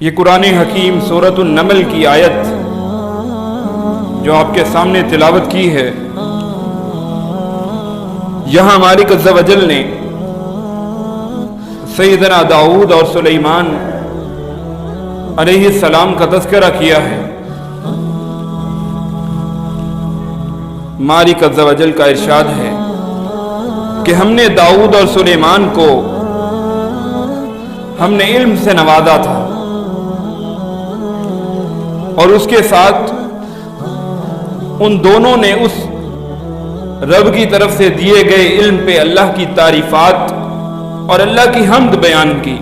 یہ قرآن حکیم سورۃ النمل کی آیت جو آپ کے سامنے تلاوت کی ہے، یہاں مالک عز و جل نے سیدنا داؤد اور سلیمان علیہ السلام کا تذکرہ کیا ہے۔ مالک عز و جل کا ارشاد ہے کہ ہم نے داؤد اور سلیمان کو ہم نے علم سے نوازا تھا، اور اس کے ساتھ ان دونوں نے اس رب کی طرف سے دیے گئے علم پہ اللہ کی تعریفات اور اللہ کی حمد بیان کی،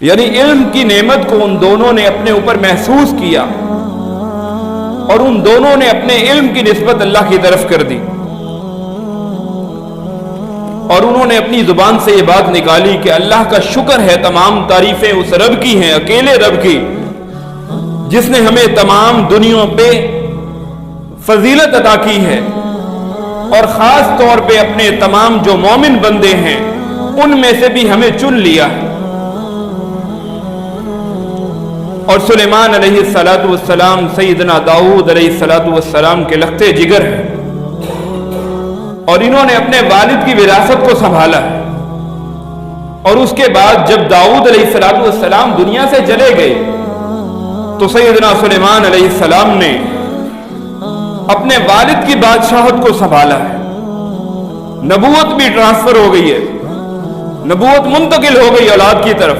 یعنی علم کی نعمت کو ان دونوں نے اپنے اوپر محسوس کیا اور ان دونوں نے اپنے علم کی نسبت اللہ کی طرف کر دی، اور انہوں نے اپنی زبان سے یہ بات نکالی کہ اللہ کا شکر ہے، تمام تعریفیں اس رب کی ہیں، اکیلے رب کی، جس نے ہمیں تمام دنیا پہ فضیلت عطا کی ہے، اور خاص طور پہ اپنے تمام جو مومن بندے ہیں ان میں سے بھی ہمیں چن لیا ہے۔ اور سلیمان علیہ السلام سیدنا داؤد علیہ السلام کے لختے جگر ہیں، اور انہوں نے اپنے والد کی وراثت کو سنبھالا ہے۔ اور اس کے بعد جب داؤد علیہ السلام دنیا سے چلے گئے تو سیدنا سلیمان علیہ السلام نے اپنے والد کی بادشاہت کو سنبھالا ہے، نبوت بھی ٹرانسفر ہو گئی ہے، نبوت منتقل ہو گئی اولاد کی طرف،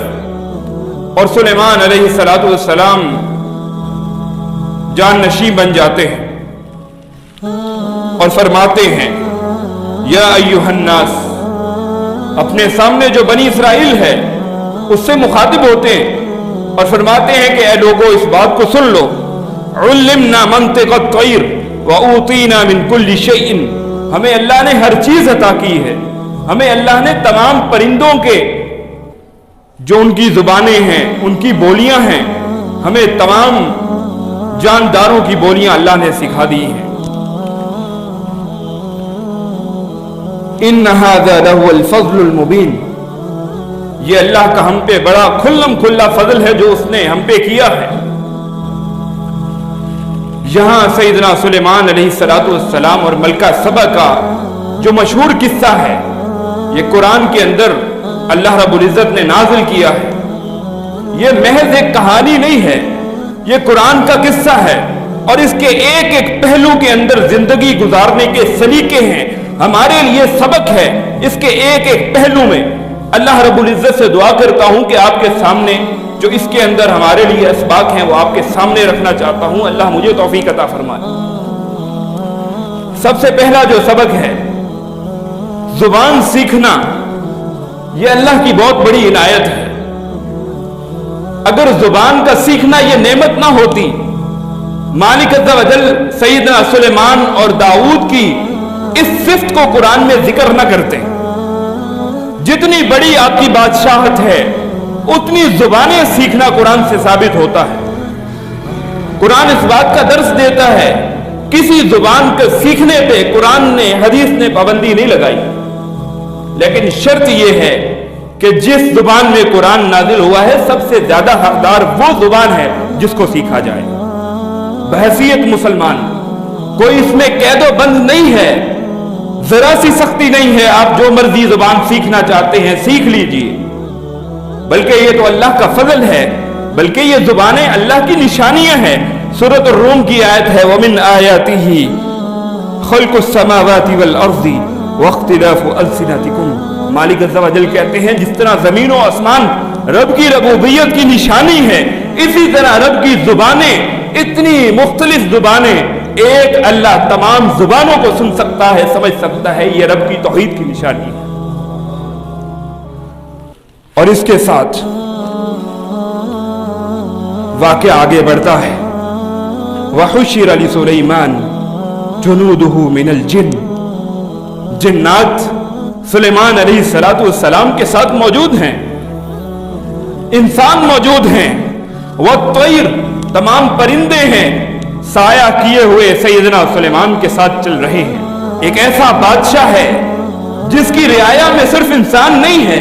اور سلیمان علیہ السلام جان نشین بن جاتے ہیں اور فرماتے ہیں یا ایھا الناس، اپنے سامنے جو بنی اسرائیل ہے اس سے مخاطب ہوتے ہیں اور فرماتے ہیں کہ اے لوگوں اس بات کو سن لو، علمنا منطق الطیر وَأُوتِينَا مِن كُلِّ شَيْءٍ، ہمیں اللہ نے ہر چیز عطا کی ہے، ہمیں اللہ نے تمام پرندوں کے جو ان کی زبانیں ہیں، ان کی بولیاں ہیں، ہمیں تمام جانداروں کی بولیاں اللہ نے سکھا دی ہیں۔ إِنَّ هَذَا لَهُوَ الْفَضْلُ الْمُبِينُ، یہ اللہ کا ہم پہ بڑا کھلم کھلا فضل ہے جو اس نے ہم پہ کیا ہے۔ یہاں سیدنا سلیمان علیہ السلام اور ملکہ سبا کا جو مشہور قصہ ہے، یہ قرآن کے اندر اللہ رب العزت نے نازل کیا ہے۔ یہ محض ایک کہانی نہیں ہے، یہ قرآن کا قصہ ہے، اور اس کے ایک ایک پہلو کے اندر زندگی گزارنے کے سلیقے ہیں، ہمارے لیے سبق ہے۔ اس کے ایک ایک پہلو میں اللہ رب العزت سے دعا کرتا ہوں کہ آپ کے سامنے جو اس کے اندر ہمارے لیے اسباق ہیں وہ آپ کے سامنے رکھنا چاہتا ہوں، اللہ مجھے توفیق عطا فرمائے۔ سب سے پہلا جو سبق ہے زبان سیکھنا، یہ اللہ کی بہت بڑی عنایت ہے۔ اگر زبان کا سیکھنا یہ نعمت نہ ہوتی، مالک عز و جل سیدنا سلیمان اور داؤد کی اس صفت کو قرآن میں ذکر نہ کرتے۔ جتنی بڑی آپ کی بادشاہت ہے اتنی زبانیں سیکھنا قرآن سے ثابت ہوتا ہے۔ قرآن اس بات کا درس دیتا ہے، کسی زبان کے سیکھنے پہ قرآن نے حدیث نے پابندی نہیں لگائی، لیکن شرط یہ ہے کہ جس زبان میں قرآن نازل ہوا ہے سب سے زیادہ حقدار وہ زبان ہے جس کو سیکھا جائے۔ بحیثیت مسلمان کوئی اس میں قید و بند نہیں ہے، ذرا سی سختی نہیں ہے، آپ جو مرضی زبان سیکھنا چاہتے ہیں سیکھ لیجئے، بلکہ یہ تو اللہ کا فضل ہے، بلکہ یہ زبانیں اللہ کی نشانیاں ہیں۔ سورۃ الروم کی آیت ہے وَمِنْ آیَاتِهِ خَلْقُ السَّمَاوَاتِ وَالْأَرْضِ وَاخْتِلَافُ أَلْسِنَتِكُمْ، مالک عز و جل کہتے ہیں جس طرح زمین و آسمان رب کی ربوبیت کی نشانی ہے، اسی طرح رب کی زبانیں، اتنی مختلف زبانیں، ایک اللہ تمام زبانوں کو سن سکتا ہے، سمجھ سکتا ہے، یہ رب کی توحید کی نشانی ہے۔ اور اس کے ساتھ واقعہ آگے بڑھتا ہے وَحُشِرَ لِسُلَيْمَانَ جُنُودُهُ مِنَ الْجِنِّ، جنات سلیمان علیہ السلام کے ساتھ موجود ہیں، انسان موجود ہیں، وَالطَّيْرُ، تمام پرندے ہیں، سایہ کیے ہوئے سیدنا سلیمان کے ساتھ چل رہے ہیں۔ ایک ایسا بادشاہ ہے جس کی رعایا میں صرف انسان نہیں ہے،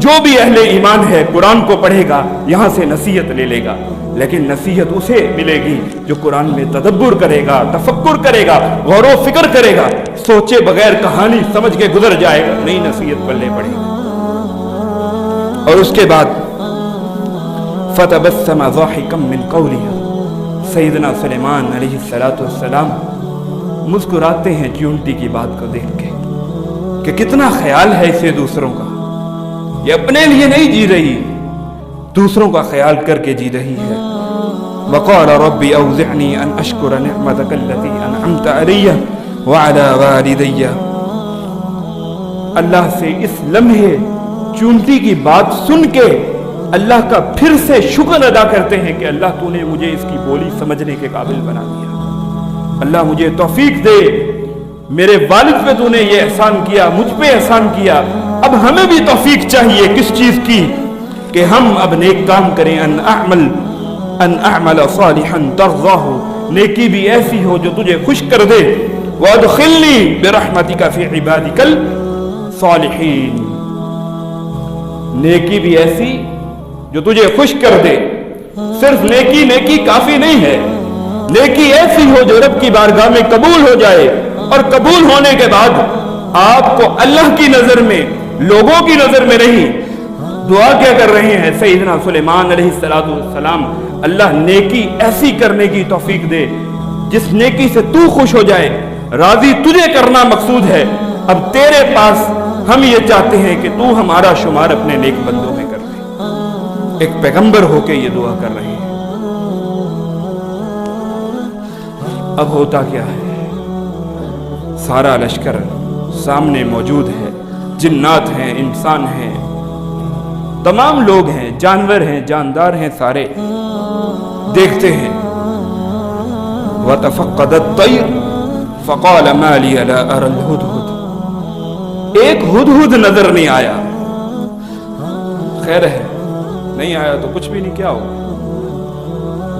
جو بھی اہل ایمان ہے قرآن کو پڑھے گا یہاں سے نصیحت لے لے گا، لیکن نصیحت اسے ملے گی جو قرآن میں تدبر کرے گا، تفکر کرے گا، غور و فکر کرے گا، سوچے بغیر کہانی سمجھ کے گزر جائے گا، نئی نصیحت پڑھنے پڑے گی۔ اور اس کے بعد فَتَبَسَّمَ ضَاحِكًا مِّن قَوْلِهَا، سیدنا سلیمان علیہ السلام مسکراتے ہیں چیونٹی کی بات کو دیکھ کے کہ کتنا خیال ہے اسے دوسروں کا، یہ اپنے لیے نہیں جی رہی، دوسروں کا خیال کر کے جی رہی ہے۔ وَقَالَ رَبِّ أَوْزِعْنِي أَنْ أَشْكُرَ نِعْمَتَكَ الَّتِي أَنْعَمْتَ عَلَيَّ وَعَلَى وَالِدَيَّ۔ اللہ سے اس لمحے چونٹی کی بات سن کے اللہ کا پھر سے شکر ادا کرتے ہیں کہ اللہ تو نے مجھے اس کی بولی سمجھنے کے قابل بنا دیا، اللہ مجھے توفیق دے، میرے والد پہ تو نے یہ احسان کیا، مجھ پہ احسان کیا، اب ہمیں بھی توفیق چاہیے کس چیز کی کہ ہم اب نیک کام کریں، ان اعمل صالحا ترضاہ، نیکی بھی ایسی ہو جو تجھے خوش کر دے، وادخلنی برحمتک فی عبادک الصالحین، نیکی بھی ایسی جو تجھے خوش کر دے۔ صرف نیکی کافی نہیں ہے، نیکی ایسی ہو جو رب کی بارگاہ میں قبول ہو جائے، اور قبول ہونے کے بعد آپ کو اللہ کی نظر میں، لوگوں کی نظر میں نہیں، دعا کیا کر رہے ہیں سیدنا سلیمان علیہ السلام، اللہ نیکی ایسی کرنے کی توفیق دے جس نیکی سے تو خوش ہو جائے، راضی تجھے کرنا مقصود ہے، اب تیرے پاس ہم یہ چاہتے ہیں کہ تو ہمارا شمار اپنے نیک بندوں میں کر دے۔ ایک پیغمبر ہو کے یہ دعا کر رہے ہیں۔ اب ہوتا کیا ہے، سارا لشکر سامنے موجود ہے، جنات ہیں، انسان ہیں، تمام لوگ ہیں، جانور ہیں، جاندار ہیں، سارے دیکھتے ہیں۔ وَتَفَقَّدَ الطَّيْرُ فَقَالَ مَا لِيَ لَا أَرَى الْهُدْهُدْ، ایک ہدہد نظر نہیں آیا، خیر ہے نہیں آیا تو کچھ بھی نہیں، کیا ہو،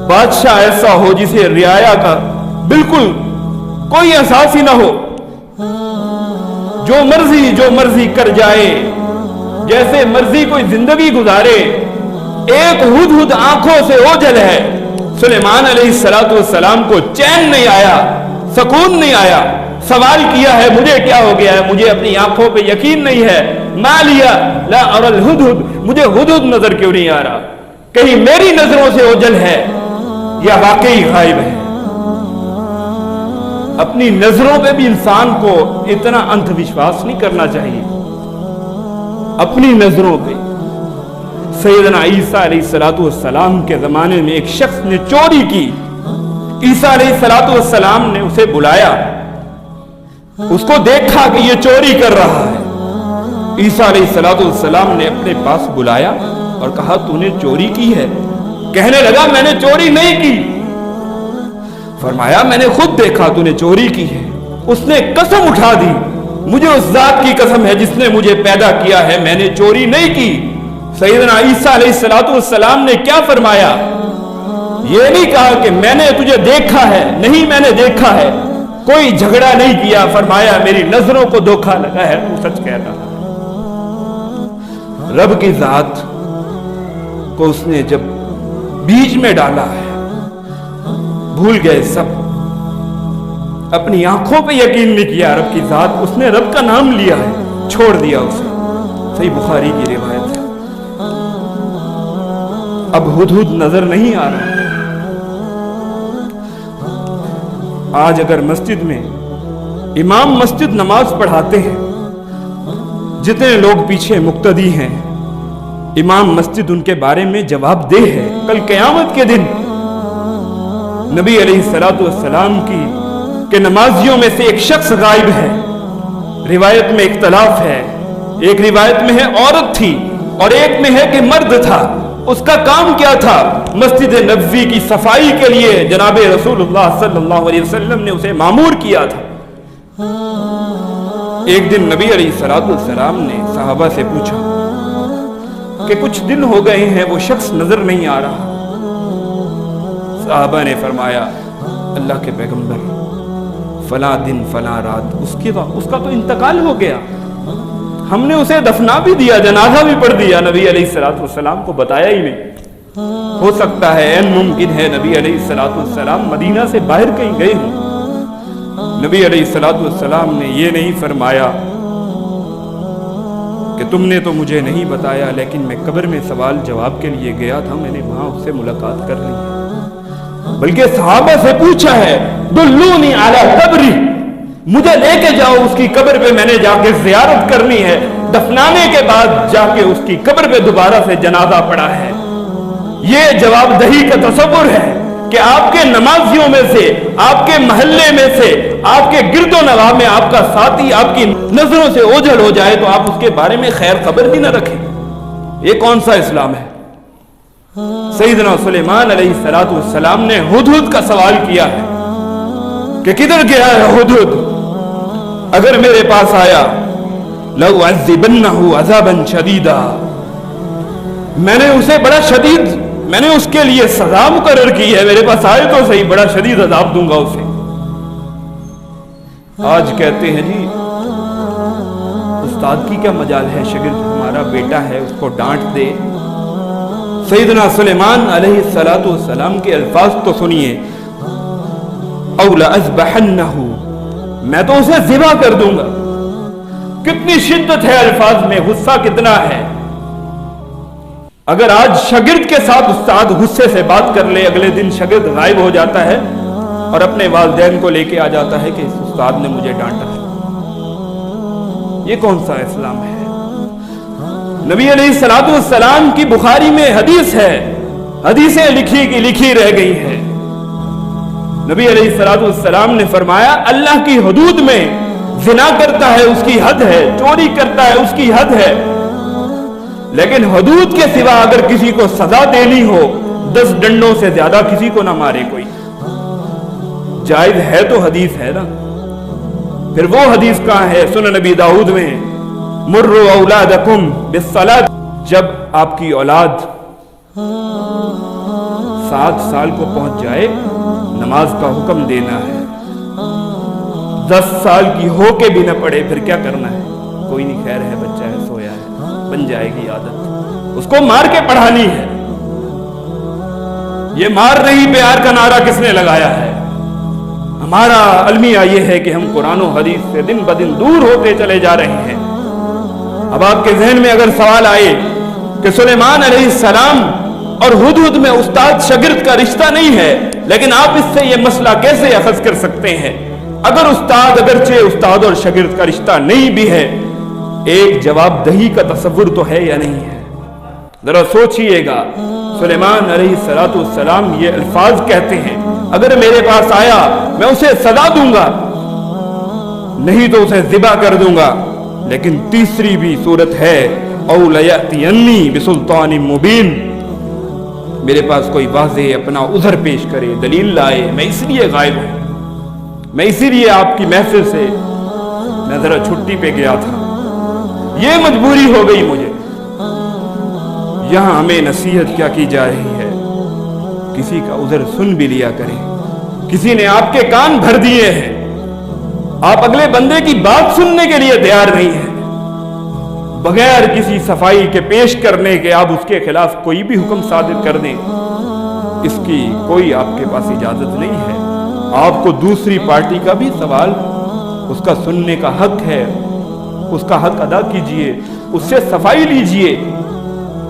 بادشاہ ایسا ہو جسے رعایا کا بالکل کوئی احساس ہی نہ ہو، جو مرضی کر جائے، جیسے مرضی کوئی زندگی گزارے، ایک ہدہد آنکھوں سے اوجھل ہے۔ سلیمان علیہ السلام کو چین نہیں آیا، سکون نہیں آیا، سوال کیا ہے مجھے کیا ہو گیا ہے، مجھے اپنی آنکھوں پہ یقین نہیں ہے، ما لیا لا ارى الہدہد، مجھے ہدہد نظر کیوں نہیں آ رہا، کہیں میری نظروں سے اوجھل ہے یا واقعی غائب ہے۔ اپنی نظروں پہ بھی انسان کو اتنا اندھ وشواس نہیں کرنا چاہیے، اپنی نظروں پہ۔ سیدنا عیسیٰ علیہ السلام کے زمانے میں ایک شخص نے چوری کی، عیسیٰ علیہ السلام نے اسے بلایا، اس کو دیکھا کہ یہ چوری کر رہا ہے، عیسیٰ علیہ السلام نے اپنے پاس بلایا اور کہا تو نے چوری کی ہے؟ کہنے لگا میں نے چوری نہیں کی۔ فرمایا میں نے خود دیکھا تو نے چوری کی ہے۔ اس نے قسم اٹھا دی، مجھے اس ذات کی قسم ہے جس نے مجھے پیدا کیا ہے، میں نے چوری نہیں کی۔ سیدنا عیسیٰ علیہ السلام نے کیا فرمایا؟ یہ نہیں کہا کہ میں نے تجھے دیکھا ہے، نہیں میں نے دیکھا ہے، کوئی جھگڑا نہیں کیا، فرمایا میری نظروں کو دھوکا لگا ہے، تو سچ کہتا ہے۔ رب کی ذات کو اس نے جب بیچ میں ڈالا ہے، بھول گئے سب، اپنی آنکھوں پہ یقین نہیں کیا رب کی ذات، اس نے رب کا نام لیا ہے، چھوڑ دیا اسے۔ صحیح بخاری کی روایت ہے۔ اب ہدہد نظر نہیں آ رہا۔ آج اگر مسجد میں امام مسجد نماز پڑھاتے ہیں، جتنے لوگ پیچھے مقتدی ہیں، امام مسجد ان کے بارے میں جواب دہ ہے، کل قیامت کے دن نبی علیہ السلام کی کہ نمازیوں میں سے ایک شخص غائب ہے، روایت میں اختلاف ہے، ایک روایت میں ہے عورت تھی اور ایک میں ہے کہ مرد تھا، اس کا کام کیا تھا؟ مسجد نبوی کی صفائی کے لیے جناب رسول اللہ صلی اللہ علیہ وسلم نے اسے مامور کیا تھا۔ ایک دن نبی علیہ السلام نے صحابہ سے پوچھا کہ کچھ دن ہو گئے ہیں وہ شخص نظر نہیں آ رہا۔ صحابہ نے فرمایا اللہ کے پیغمبر فلاں دن فلاں رات اس کا تو انتقال ہو گیا، ہم نے اسے دفنا بھی دیا, جنازہ بھی پڑھ دیا, نبی علیہ الصلوۃ والسلام کو بتایا ہی نہیں. ہو سکتا ہے, این ممکن ہے, نبی علیہ الصلوۃ والسلام مدینہ سے باہر کہیں گئے ہوں. نبی علیہ الصلوۃ والسلام نے یہ نہیں فرمایا کہ تم نے تو مجھے نہیں بتایا, لیکن میں قبر میں سوال جواب کے لیے گیا تھا, میں نے وہاں اس سے ملاقات کر لی, بلکہ صحابہ سے پوچھا ہے دلونی علی قبری, مجھے لے کے جاؤ اس کی قبر پہ, میں نے جا کے زیارت کرنی ہے. دفنانے کے بعد جا کے اس کی قبر پہ دوبارہ سے جنازہ پڑا ہے. یہ جواب دہی کا تصور ہے کہ آپ کے نمازیوں میں سے, آپ کے محلے میں سے, آپ کے گرد و نواح میں آپ کا ساتھی آپ کی نظروں سے اوجھل ہو جائے تو آپ اس کے بارے میں خیر خبر بھی نہ رکھیں. یہ کون سا اسلام ہے؟ سیدنا سلیمان علیہ السلام نے ہدہد کا سوال کیا ہے کہ کدھر گیا ہے ہدہد, اگر میرے پاس آیا لَأُعَذِّبَنَّهُ عَذَابًا شَدِيدًا, میں نے اسے بڑا شدید, میں نے اس کے لیے سزا مقرر کی ہے, میرے پاس آئے تو صحیح, بڑا شدید عذاب دوں گا اسے. آج کہتے ہیں جی استاد کی کیا مجال ہے, شاگرد ہمارا بیٹا ہے اس کو ڈانٹ دے. سیدنا سلیمان علیہ السلام کے الفاظ تو سنیے, اَوْ لَأَذْبَحَنَّهُ, میں تو اسے ذبح کر دوں گا. کتنی شدت ہے الفاظ میں, غصہ کتنا ہے. اگر آج شاگرد کے ساتھ استاد غصے سے بات کر لے, اگلے دن شاگرد غائب ہو جاتا ہے اور اپنے والدین کو لے کے آ جاتا ہے کہ اس استاد نے مجھے ڈانٹا ہے. یہ کون سا اسلام ہے؟ نبی علیہ الصلوۃ والسلام کی بخاری میں حدیث ہے, حدیثیں لکھی کی لکھی رہ گئی ہیں. نبی علیہ الصلوۃ والسلام نے فرمایا اللہ کی حدود میں زنا کرتا ہے اس کی حد ہے, چوری کرتا ہے اس کی حد ہے, لیکن حدود کے سوا اگر کسی کو سزا دینی ہو 10 ڈنڈوں سے زیادہ کسی کو نہ مارے کوئی. جائز ہے تو حدیث ہے نا. پھر وہ حدیث کہاں ہے؟ سنن نبی داؤد میں, مروا اولادکم بالصلاۃ, جب آپ کی اولاد 7 سال کو پہنچ جائے نماز کا حکم دینا ہے. 10 سال کی ہو کے بھی نہ پڑھے پھر کیا کرنا ہے؟ کوئی نہیں, خیر ہے, بچہ ہے, سویا ہے, بن جائے گی عادت. اس کو مار کے پڑھانی ہے. یہ مار نہیں پیار کا نعرہ کس نے لگایا ہے؟ ہمارا المیہ یہ ہے کہ ہم قرآن و حدیث سے دن بدن دور ہوتے چلے جا رہے ہیں. اب آپ کے ذہن میں اگر سوال آئے کہ سلیمان علیہ السلام اور ہدہد میں استاد شاگرد کا رشتہ نہیں ہے, لیکن آپ اس سے یہ مسئلہ کیسے اخذ کر سکتے ہیں؟ اگر استاد, اگرچہ استاد اور شاگرد کا رشتہ نہیں بھی ہے, ایک جواب دہی کا تصور تو ہے یا نہیں ہے؟ ذرا سوچئے گا. سلیمان علیہ السلام یہ الفاظ کہتے ہیں اگر میرے پاس آیا میں اسے سزا دوں گا, نہیں تو اسے ذبح کر دوں گا. لیکن تیسری بھی صورت ہے, او لیأتینی بسلطان مبین, میرے پاس کوئی واضح اپنا عذر پیش کرے, دلیل لائے, میں اس لیے غائب ہوں, میں اسی لیے آپ کی محفل سے میں ذرا چھٹی پہ گیا تھا, یہ مجبوری ہو گئی مجھے. یہاں ہمیں نصیحت کیا کی جا رہی ہے, کسی کا عذر سن بھی لیا کریں. کسی نے آپ کے کان بھر دیے ہیں, آپ اگلے بندے کی بات سننے کے لیے تیار نہیں ہیں, بغیر کسی صفائی کے پیش کرنے کے آپ اس کے خلاف کوئی بھی حکم صادر کر دیں, اس کی کوئی آپ کے پاس اجازت نہیں ہے. آپ کو دوسری پارٹی کا بھی سوال, اس کا سننے کا حق ہے, اس کا حق ادا کیجئے, اس سے صفائی لیجئے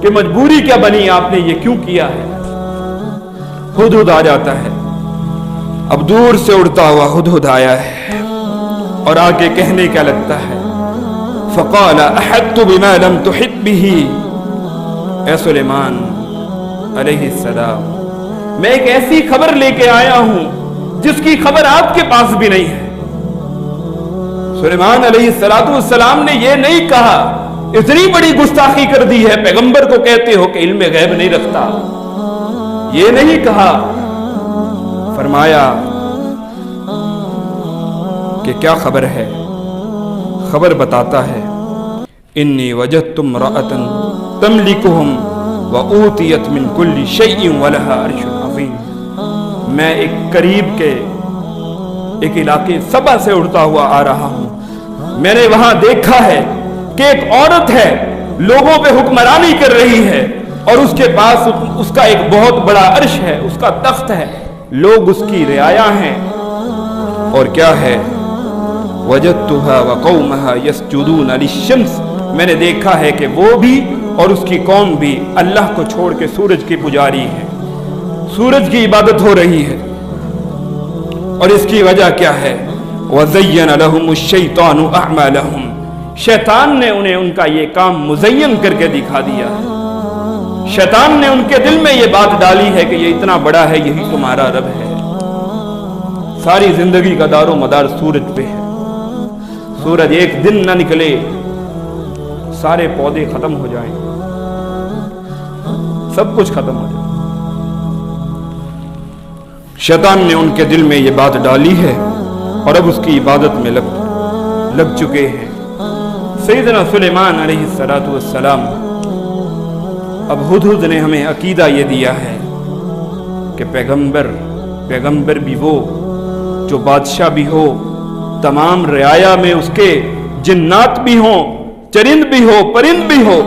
کہ مجبوری کیا بنی, آپ نے یہ کیوں کیا ہے. ہدہد آ جاتا ہے. اب دور سے اڑتا ہوا ہدہد آیا ہے اور آگے کہنے کیا لگتا ہے, فقال احطت بما لم تحط به, اے سلیمان علیہ السلام, میں ایک ایسی خبر لے کے آیا ہوں جس کی خبر آپ کے پاس بھی نہیں ہے. سلیمان علیہ السلام نے یہ نہیں کہا, اتنی بڑی گستاخی کر دی ہے, پیغمبر کو کہتے ہو کہ علم غیب نہیں رکھتا, یہ نہیں کہا. فرمایا کہ کیا خبر ہے؟ خبر بتاتا ہے, انی وجدت امرأة تملکہم وأوتیت من کل شیء ولہا عرش عظیم. میں ایک قریب کے ایک علاقے سبا سے اڑتا ہوا آ رہا ہوں, میں نے وہاں دیکھا ہے کہ ایک عورت ہے, لوگوں پہ حکمرانی کر رہی ہے, اور اس کے پاس اس کا ایک بہت بڑا عرش ہے, اس کا تخت ہے, لوگ اس کی رعایا ہیں, اور کیا ہے, وجدتها وقومها يسجدون للشمس, میں نے دیکھا ہے کہ وہ بھی اور اس کی قوم بھی اللہ کو چھوڑ کے سورج کی پجاری ہے, سورج کی عبادت ہو رہی ہے. اور اس کی وجہ کیا ہے, وَزَيَّنَ لَهُمُ الشَّيْطَانُ أَعْمَالَهُمْ, شیطان نے انہیں ان کا یہ کام مزین کر کے دکھا دیا ہے. شیطان نے ان کے دل میں یہ بات ڈالی ہے کہ یہ اتنا بڑا ہے, یہی تمہارا رب ہے. ساری زندگی کا دار و مدار سورج پہ ہے, سورج ایک دن نہ نکلے سارے پودے ختم ہو جائیں, سب کچھ ختم ہو جائے. شیطان نے ان کے دل میں یہ بات ڈالی ہے اور اب اس کی عبادت میں لگ چکے ہیں. سیدنا سلیمان علیہ السلام, اب ہدہد نے ہمیں عقیدہ یہ دیا ہے کہ پیغمبر بھی وہ جو بادشاہ بھی ہو, تمام رعایا میں اس کے جنات بھی ہوں, چرند بھی ہو, پرند بھی ہو,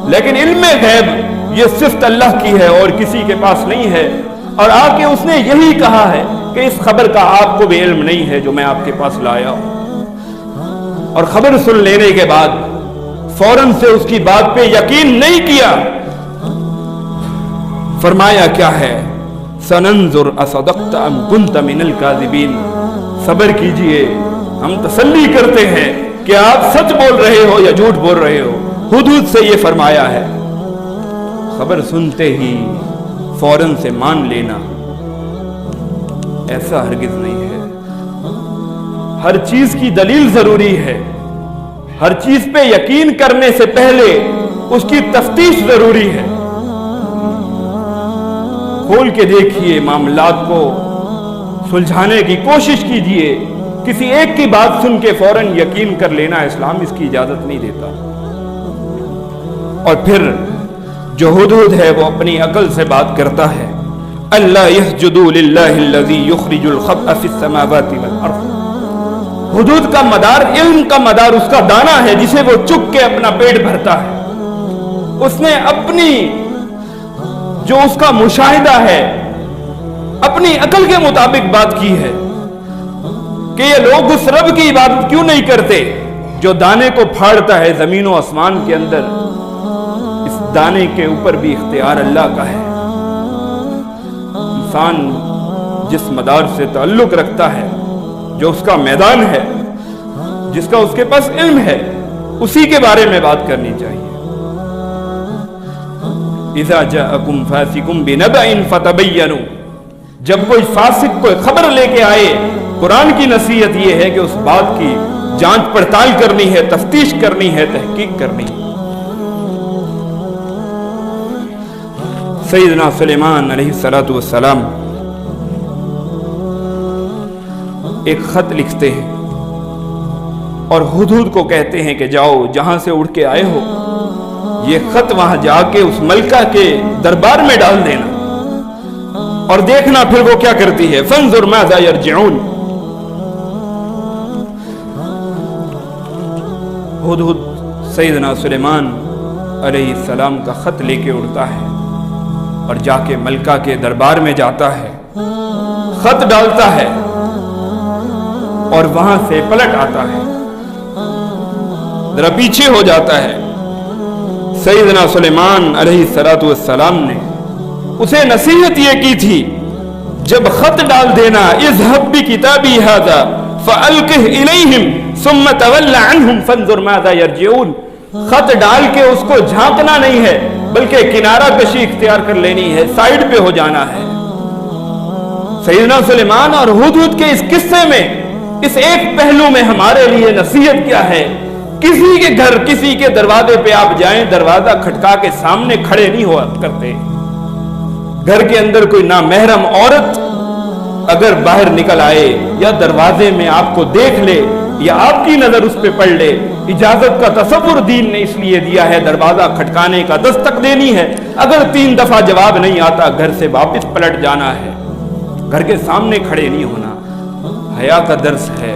لیکن علم غیب یہ صفت اللہ کی ہے اور کسی کے پاس نہیں ہے. اور آ کے اس نے یہی کہا ہے کہ اس خبر کا آپ کو بھی علم نہیں ہے جو میں آپ کے پاس لایا ہوں. اور خبر سن لینے کے بعد فوراً سے اس کی بات پہ یقین نہیں کیا. فرمایا کیا ہے, سننظر اصدقت ام کنت من الکاذبین, صبر کیجئے, ہم تسلی کرتے ہیں کہ آپ سچ بول رہے ہو یا جھوٹ بول رہے ہو. ہدہد سے یہ فرمایا ہے. خبر سنتے ہی فوراً سے مان لینا, ایسا ہرگز نہیں ہے. ہر چیز کی دلیل ضروری ہے, ہر چیز پہ یقین کرنے سے پہلے اس کی تفتیش ضروری ہے. کھول کے دیکھیے, معاملات کو سلجھانے کی کوشش کیجئے. کسی ایک کی بات سن کے فوراً یقین کر لینا اسلام اس کی اجازت نہیں دیتا. اور پھر جو ہدہد ہے وہ اپنی عقل سے بات کرتا ہے. اللہ یسجدوا للہ الذی یخرج الخبء فی السماوات والارض. ہدہد کا مدار, علم کا مدار اس کا دانا ہے جسے وہ چک کے اپنا پیٹ بھرتا ہے. اس نے اپنی جو اس کا مشاہدہ ہے اپنی عقل کے مطابق بات کی ہے کہ یہ لوگ اس رب کی عبادت کیوں نہیں کرتے جو دانے کو پھاڑتا ہے زمین و آسمان کے اندر. اس دانے کے اوپر بھی اختیار اللہ کا ہے. انسان جس مدار سے تعلق رکھتا ہے, جو اس کا میدان ہے, جس کا اس کے پاس علم ہے, اسی کے بارے میں بات کرنی چاہیے. اذا جاءکم فاسق بنبأ فتبینوا, جب کوئی فاسق کوئی خبر لے کے آئے, قرآن کی نصیحت یہ ہے کہ اس بات کی جانچ پڑتال کرنی ہے, تفتیش کرنی ہے, تحقیق کرنی ہے. سیدنا سلیمان علیہ السلام ایک خط لکھتے ہیں اور ہدہد کو کہتے ہیں کہ جاؤ جہاں سے اڑ کے آئے ہو, یہ خط وہاں جا کے اس ملکہ کے دربار میں ڈال دینا اور دیکھنا پھر وہ کیا کرتی ہے. فانظر ماذا یرجعون. ہدہد سیدنا سلیمان علیہ السلام کا خط لے کے اڑتا ہے اور جا کے ملکہ کے دربار میں جاتا ہے, خط ڈالتا ہے اور وہاں سے پلٹ آتا ہے, ذرا پیچھے ہو جاتا ہے. سیدنا سلیمان علیہ السلام نے اسے نصیحت یہ کی تھی, جب خط ڈال دینا, اذهب بکتابی ھذا فألقہ الیہم ثم تول عنہم فانظر ماذا یرجعون. خط ڈال کے اس کو جھانکنا نہیں ہے بلکہ کنارہ کشی اختیار کر لینی ہے, سائیڈ پہ ہو جانا ہے. سیدنا سلیمان اور ہدہد کے اس قصے میں اس ایک پہلو میں ہمارے لیے نصیحت کیا ہے. کسی کے گھر کسی کے دروازے پہ آپ جائیں, دروازہ کھٹکا کے سامنے کھڑے نہیں ہوا کرتے. گھر کے اندر کوئی نامحرم عورت اگر باہر نکل آئے یا دروازے میں آپ کو دیکھ لے یا آپ کی نظر اس پہ پڑ لے, اجازت کا تصور دین نے اس لیے دیا ہے دروازہ کھٹکانے کا, دستک دینی ہے. اگر 3 دفعہ جواب نہیں آتا گھر سے واپس پلٹ جانا ہے, گھر کے سامنے کھڑے نہیں ہونا. حیا کا درس ہے.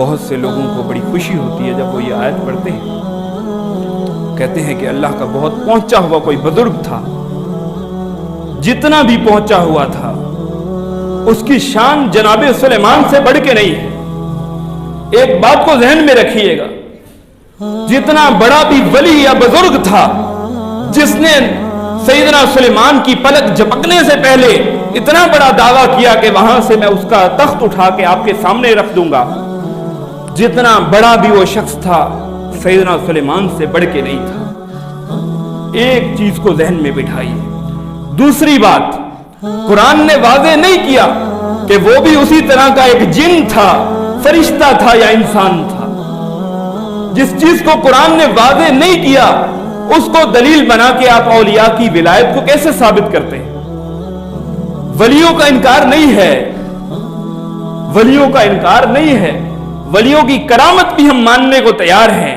بہت سے لوگوں کو بڑی خوشی ہوتی ہے جب وہ یہ آیت پڑھتے ہیں، کہتے ہیں کہ اللہ کا بہت پہنچا ہوا کوئی بزرگ تھا، جتنا بھی پہنچا ہوا تھا اس کی شان جناب سلیمان سے بڑھ کے نہیں ہے۔ ایک بات کو ذہن میں رکھیے گا، جتنا بڑا بھی ولی یا بزرگ تھا، جس نے سیدنا سلیمان کی پلک جھپکنے سے پہلے اتنا بڑا دعویٰ کیا کہ وہاں سے میں اس کا تخت اٹھا کے آپ کے سامنے رکھ دوں گا، جتنا بڑا بھی وہ شخص تھا سیدنا سلیمان سے بڑھ کے نہیں تھا۔ ایک چیز کو ذہن میں بٹھائیے۔ دوسری بات، قرآن نے واضح نہیں کیا کہ وہ بھی اسی طرح کا ایک جن تھا، فرشتہ تھا یا انسان تھا۔ جس چیز کو قرآن نے واضح نہیں کیا اس کو دلیل بنا کے آپ اولیاء کی ولایت کو کیسے ثابت کرتے ہیں؟ ولیوں کا انکار نہیں ہے، ولیوں کا انکار نہیں ہے، ولیوں کی کرامت بھی ہم ماننے کو تیار ہیں،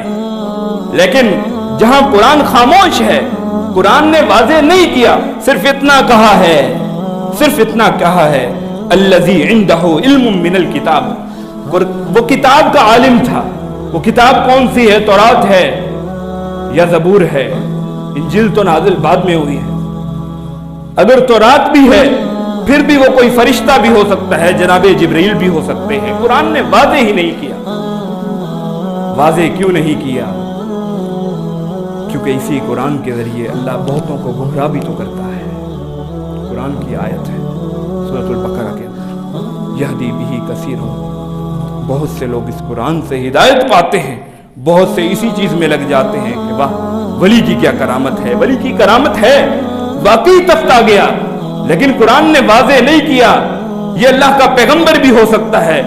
لیکن جہاں قرآن خاموش ہے، قرآن نے واضح نہیں کیا، صرف اتنا کہا ہے، صرف اتنا کہا ہے الذی عندہ علم من الکتاب، وہ کتاب کا عالم تھا۔ وہ کتاب کون سی ہے؟ تورات ہے یا زبور ہے؟ انجیل تو نازل بعد میں ہوئی ہے۔ اگر تورات بھی ہے پھر بھی وہ کوئی فرشتہ بھی ہو سکتا ہے، جناب جبرائیل بھی ہو سکتے ہیں۔ قرآن نے واضح ہی نہیں کیا۔ واضح کیوں نہیں کیا؟ کیونکہ اسی قرآن کے ذریعے اللہ بہتوں کو گمراہ بھی تو کرتا ہے۔ قرآن کی آیت ہے سورۃ البقرہ کے اندر، یہدی بہ کثیرون، بہت سے لوگ اس قرآن سے ہدایت پاتے ہیں، بہت سے اسی چیز میں لگ جاتے ہیں کہ واہ ولی کی کیا کرامت ہے۔ ولی کی کرامت ہے، واقعی تخت آ گیا، لیکن قرآن نے واضح نہیں کیا یہ اللہ کا پیغمبر بھی ہو سکتا ہے،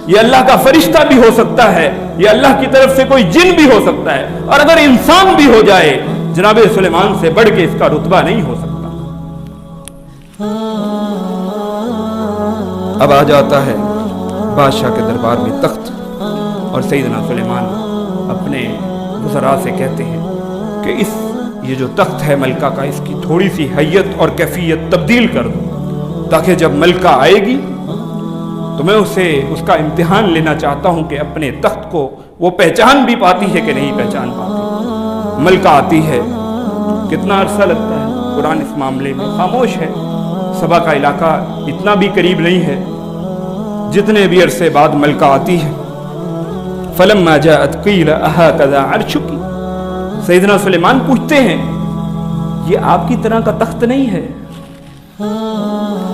یہ اللہ کا فرشتہ بھی ہو سکتا ہے، یہ اللہ کی طرف سے کوئی جن بھی ہو سکتا ہے، اور اگر انسان بھی ہو جائے جناب سلیمان سے بڑھ کے اس کا رتبہ نہیں ہو سکتا۔ اب آ جاتا ہے بادشاہ کے دربار میں تخت، اور سیدنا سلیمان اپنے وزراء سے کہتے ہیں کہ یہ جو تخت ہے ملکہ کا، اس کی تھوڑی سی حیت اور کیفیت تبدیل کر دو، تاکہ جب ملکہ آئے گی تو میں اس کا امتحان لینا چاہتا ہوں کہ اپنے تخت کو وہ پہچان بھی پاتی ہے کہ نہیں پہچان پاتی۔ ملکہ آتی ہے، کتنا عرصہ لگتا ہے؟ قرآن اس معاملے میں خاموش ہے۔ سبا کا علاقہ اتنا بھی قریب نہیں ہے، جتنے بھی عرصے بعد ملکہ آتی ہے۔ فلما جاءت قیل اہکذا عرشک، سیدنا سلیمان پوچھتے ہیں یہ آپ کی طرح کا تخت نہیں ہے؟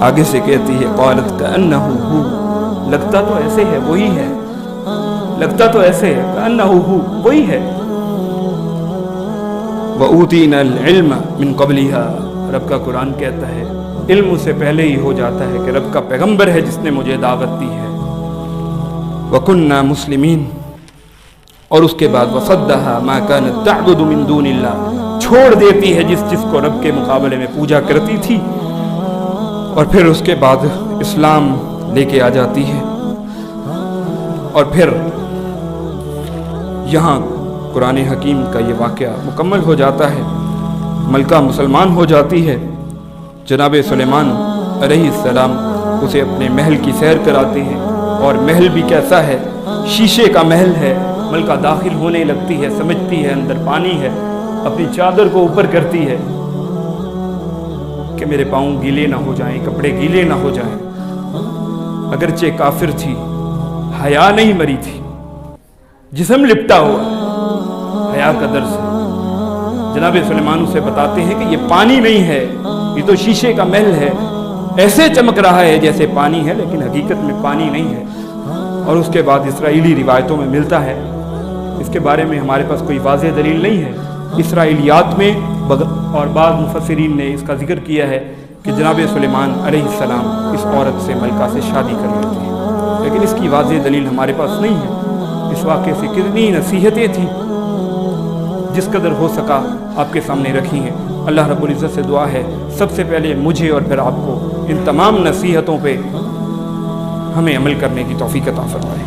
آگے سے کہتی ہے قالت کأنہ ہو، لگتا تو ایسے ہے وہی ہے، لگتا تو ایسے ہے کأنہ ہو وہی ہے۔ وَأُوتِينَا الْعِلْمَ مِنْ قَبْلِهَا، رب کا قرآن کہتا ہے علم اس سے پہلے ہی ہو جاتا ہے کہ رب کا پیغمبر ہے جس نے مجھے دعوت دی ہے۔ وَكُنَّا مُسْلِمِينَ، اور اس کے بعد وَصَدَّهَا مَا كَانَتْ تَعْبُدُ مِن دُونِ اللَّهِ، چھوڑ دیتی ہے جس کو رب کے مقابلے میں پوجا کرتی تھی، اور پھر اس کے بعد اسلام لے کے آ جاتی ہے۔ اور پھر یہاں قرآن حکیم کا یہ واقعہ مکمل ہو جاتا ہے، ملکہ مسلمان ہو جاتی ہے۔ جناب سلیمان علیہ السلام اسے اپنے محل کی سیر کراتے ہیں، اور محل بھی کیسا ہے؟ شیشے کا محل ہے۔ ملکہ داخل ہونے لگتی ہے، سمجھتی ہے اندر پانی ہے، اپنی چادر کو اوپر کرتی ہے کہ میرے پاؤں گیلے نہ ہو جائیں، کپڑے گیلے نہ ہو جائیں۔ اگرچہ کافر تھی، حیا نہیں مری تھی، جسم لپٹا ہوا، حیا کا درس ہے۔ جناب سلیمان اسے بتاتے ہیں کہ یہ پانی نہیں ہے، یہ تو شیشے کا محل ہے، ایسے چمک رہا ہے جیسے پانی ہے لیکن حقیقت میں پانی نہیں ہے۔ اور اس کے بعد اسرائیلی روایتوں میں ملتا ہے، اس کے بارے میں ہمارے پاس کوئی واضح دلیل نہیں ہے، اسرائیلیات میں اور بعض مفسرین نے اس کا ذکر کیا ہے کہ جناب سلیمان علیہ السلام اس عورت سے ملکہ سے شادی کر لیتے ہیں، لیکن اس کی واضح دلیل ہمارے پاس نہیں ہے۔ اس واقعے سے کتنی نصیحتیں تھیں، جس قدر ہو سکا آپ کے سامنے رکھی ہیں۔ اللہ رب العزت سے دعا ہے سب سے پہلے مجھے اور پھر آپ کو ان تمام نصیحتوں پہ ہمیں عمل کرنے کی توفیق عطا فرمائے۔